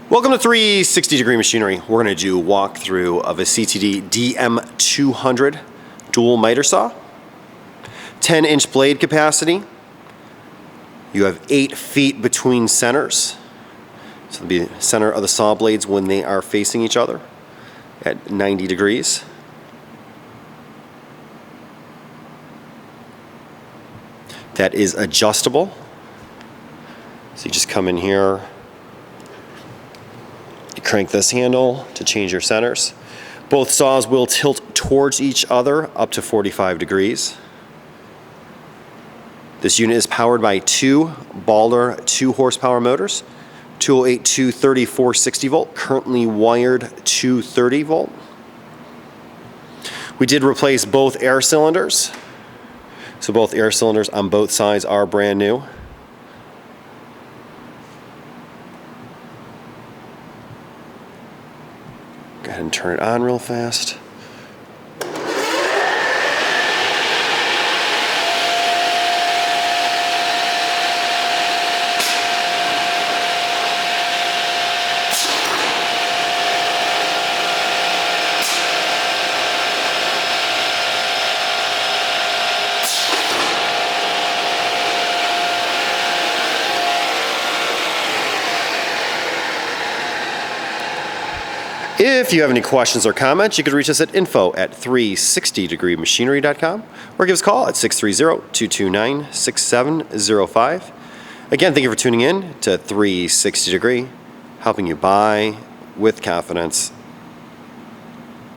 Welcome to 360 Degree Machinery. We're going to do a walkthrough of a Ctd Dm200 dual miter saw. 10-inch blade capacity. You have 8 feet between centers. So it'll be the center of the saw blades when they are facing each other at 90 degrees. That is adjustable. So you just come in here, you crank this handle to change your centers. Both saws will tilt towards each other up to 45 degrees. This unit is powered by 2 Balder 2-horsepower motors, 208, 230, 460 volt, currently wired 230 volt. We did replace both air cylinders. So both air cylinders on both sides are brand new. Go ahead and turn it on real fast. If you have any questions or comments, you can reach us at info@360degreemachinery.com or give us a call at 630-229-6705. Again, thank you for tuning in to 360 Degree, helping you buy with confidence.